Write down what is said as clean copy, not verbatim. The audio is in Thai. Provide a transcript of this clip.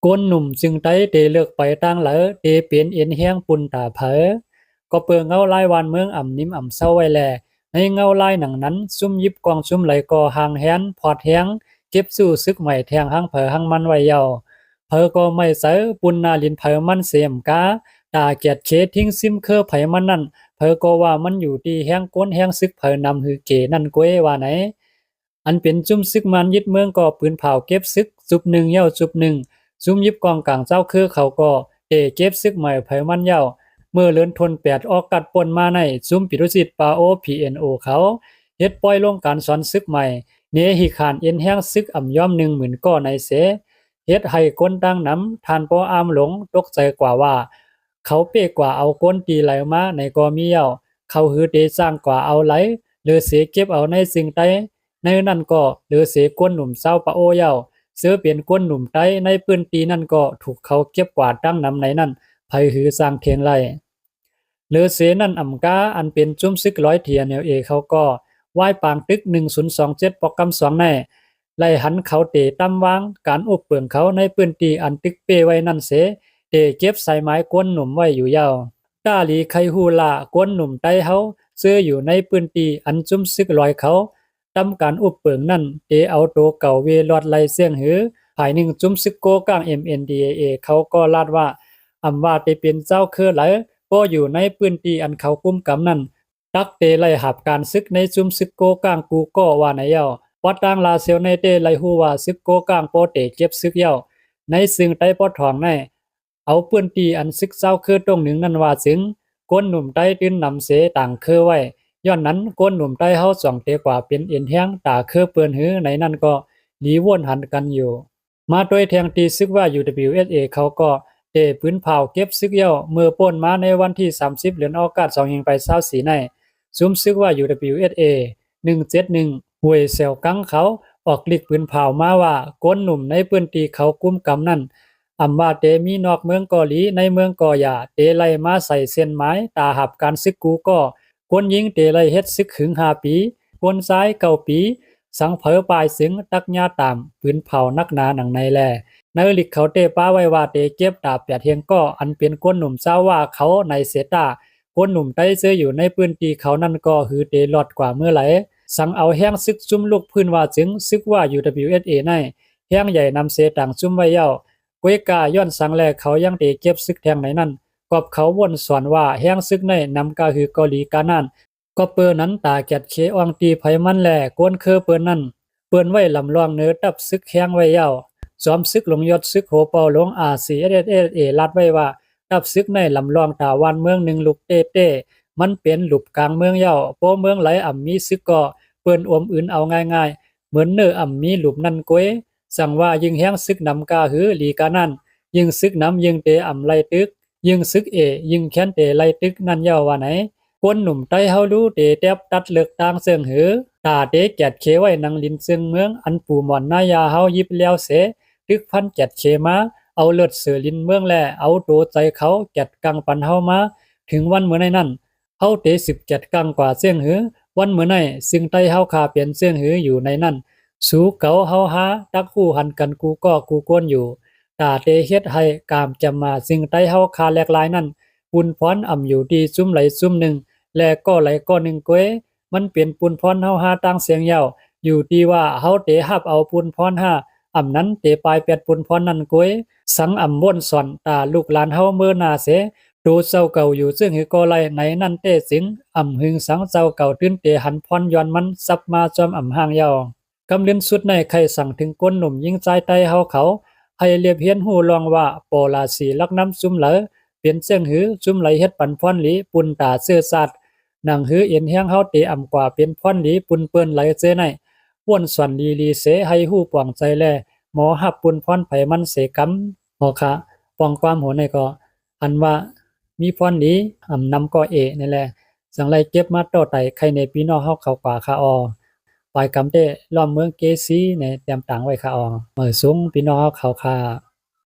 ก้นหนุ่มจึงไต้เตเลือกไปตั้งเหลอเตเปลี่ยนเอ็นแห้งปุ่นตาเผอก็เปิงเงาลายวานเมืองอ่ำนิ่มอ่ำเศร้าไว้แลในเงาลายหนังนั้นซุ่มยิบกองซุ่มไหลก่อหางแหนพอดแหงเก็บสู้ซึกใหม่แทงหางเผอหางมันไว้เยาเผอก็ไม่เสอปุ่นนาลินเผอมันเสียมกาตาเกียดเคทิ้งซิมเคอไผมันนั่นเผอก็ว่ามันอยู่ที่แห้งก้นแห้งซึกเผอนำหือเกนั่นก้วยว่าไหนอันเป็นจุ่มซึกมันยึดเมืองก็ปืนเผาเก็บซึกจุบหนึ่งเย้าจุบหนึ่งซุ่มยิบกองกลางเจ้าคือเขาก็เก็บซึกใหม่ไผมันเย้าเมื่อเลือนทน8ออกกัดปนมาในซุ่มปิรุสิตปาโอ PNO เขาเฮ็ดปล่อยลงการสอนซึกใหม่เนหิขานเอ็นแห้งซึกอ่ำย่อม10,000ก้อในเสเฮ็ดให้คนตั้งนำทานปออามหลงตกใจกว่าว่าเขาเป้กว่าเอาก้นตีไหลมาในก็มีเย้าเขาหือเตสร้างกว่าเอาไหลหรือเสเก็บเอาในสิ่งใดในนั้นก็หรือเสก้นหนุ่มเศร้าปะโอเย้าเสือเปลี่ยนก้นหนุ่มไต้ในปืนตีนั่นก็ถูกเขาเก็บกวาดตั้งนำในนั้นไผหือสร้างเทียงไรหรือเสนั่นอ่ำกาอันเป็นจุ้มซึกร้อยเทียแนวเขาก็ไหว้ปางตึก1027ปอกกำ2แน่ไล่หันเขาเตตั้มวางการอบเปลืองเขาในปืนตีอันตึกเปไว้นั่นเสเเก็บใส่ไม้ก้นหนุ่มไว้อยู่ยาวต้าหลีไคฮูลาก้นหนุ่มไต้เฮาเสื้ออยู่ในปืนตีอันจุ้มซึกลอยเขาตำการอุบเปิงนั่นเอาโตเก่าเวลอดไลเสียงหือภายหนึ่งจุ้มซึกโกกลาง MNDAA เขาก็ลาดว่าอำว่าเป็นเจ้าคือไหลก็อยู่ในพื้นที่อันเขากุมกำนั้นตักไล่หับการซึกในจุ้มซึกโกกลางกูก็ว่าในเย้าวัดต่างลาเซียวในไล่ฮู้ว่าซึกโกกลางโปเตเก็บซึกเย้าในซึ่งใต้ปอทองในเอาพื้นที่อันซึกเจ้าคือตรงหนึ่งนั้นว่าถึงก้นหนุ่มใต้ตื้นนำเสต่างคือไว้ย้อนนั้นก้นหนุ่มใต้เฮาสองเตกว่าเป็นเอ็นแห้งตาคือเปิ้นหือในนั้นก็หลีวนหันกันอยู่มาโดยแทงตีซึกว่า UWSA เขาก็ปืนเผาเก็บซึกเย้าเมื่อป่นมาในวันที่30เดือนอากาศ2ยิงไป24ในซุมซึกว่า UWSA 171ห้วยแซวกังเขาออกฤทธิ์ปืนเผามาว่าก้นหนุ่มในพื้นที่เขากุมกำนั้นอำว่ามีนอกเมืองเกาหลีในเมืองกอย่าไล่มาใส่เส้นไม้ตาหับการซึกกูก็คนยิงไล่เฮ็ดซึกขึง5ปีคนซ้าย9ปีสังเผอปลายสึงตักญาตามปืนเผานักหนาหนังในแลในลิกเขาป้าไว้ว่าเก็บดาบ8เฮียงก็อันเป็นก้นหนุ่มเจ้าว่าเขาในเสตาก้นหนุ่มใต้เสื้ออยู่ในพื้นที่เขานั่นก็หือลอดกว่าเมื่อไหร่สังเอาแห้งซึกจุ่มลูกพื้นว่าจึงซึกว่า UWSA ในแห้งใหญ่นำเสต่างจุ่มไว้เย้ากวยกาย้อนสังแลเขายังเก็บซึกแทงในนั้นกอบเขาวนสอนว่าแห้งซึกในนำกาหือเกาหลีกานั่นก็เปิ้นนั้นตาแกดเคอองตีไผมันแลก้นคือเปิ้นนั้นเปิ้นไว้ลำลองเนื้อตับซึกแห้งไว้เย้าจอมซึกหลงยศซึกโหเปาหลงRCSSA ลัดไว้ว่าตับซึกในลำลองตาวันเมืองหนึ่งลุกเต้มันเป็นหลุบกลางเมืองเย้าโปเมืองไหลอ่ำมีซึกก็เปิ้นอมอื่นเอาง่ายๆเหมือนเนื้ออ่ำมีหลุบนั่นกวยสั่งว่ายิ่งแห้งซึกนำกาหือหลีกานั่นยิ่งซึกนำยิ่งอ่ำไล่ตึกยิ่งซึกยิ่งแค้นไล่ตึกนั่นเย้าว่าไหนคนหนุ่มใต้เฮารู้แทบตัดเลือกต่างเซิงหือตาแกดเคไว้นังลินซึ่งเมืองอันปูหมอนนายาเฮายิบแล้วเสตึกพันแกดเคมาเอาเลิศเสือลินเมืองแลเอาโตใจเขาแกดกังปันเฮามาถึงวันเมื่อในนั้นเฮา17กังกว่าเสียงหือวันเมื่อในซึ่งใต้เฮาคาเปลี่ยนเสียงหืออยู่ในนั้นสู่เก่าเฮาหาตักคู่หันกันกูก็กูก้นอยู่ตาเฮ็ดให้กามจำมาซึ่งใต้เฮาคาแหลกหลายนั้นปุนพรอ่ำอยู่ดีซุ่มไหลซุ่มหนึ่งและก็ไหลก็หนึ่งก้วยมันเปลี่ยนปุนพรเฮาหาตั้งเสียงยาวอยู่ที่ว่าเฮาฮับเอาปุนพรหาอำนั้นปลาย8ปุนพรนั่นก้วยสังอ่ำม่วนสอนตาลูกหลานเฮาเมื่อนาเสดูเจ้าเก่าอยู่ซึ่งหือก็ไหลในนั้นสิงอ่ำหึงสังเจ้าเก่าตื้นหันพรย้อนมันซับมาจอมอ่ำห่างยาวกำเล่นสุดในใครสั่งถึงก้นหนุ่มยิงใจใต้เฮาเขาให้เรียบเฮียนหูลองว่าปอลาสีลักน้ำซุ่มเหลอเปลี่ยนเสียงหือซุ่มไหลเฮ็ดปันพรหลีปุนตาเสื้อสัตว์หนังหือเอ็นแห้งเฮาอ่ำกว่าเป็นพรหลีปุนเปิ้นไหลเจในว่วนสวนลีเสให้หู้ปวงใจแลหมอหับปุนพรไผมันเสกำหมอคะปองความหัวในก็อันว่ามีพรหลีนำก็นั่นแหละสังไลเก็บมาต่อไตใครในพี่น้องเฮาเขากว่าค่ะปลายกำล้อมเมืองเกซีในเตรียมต่างไว้ค่ะเมื่อสูงพี่น้องเฮาเขาค่ะ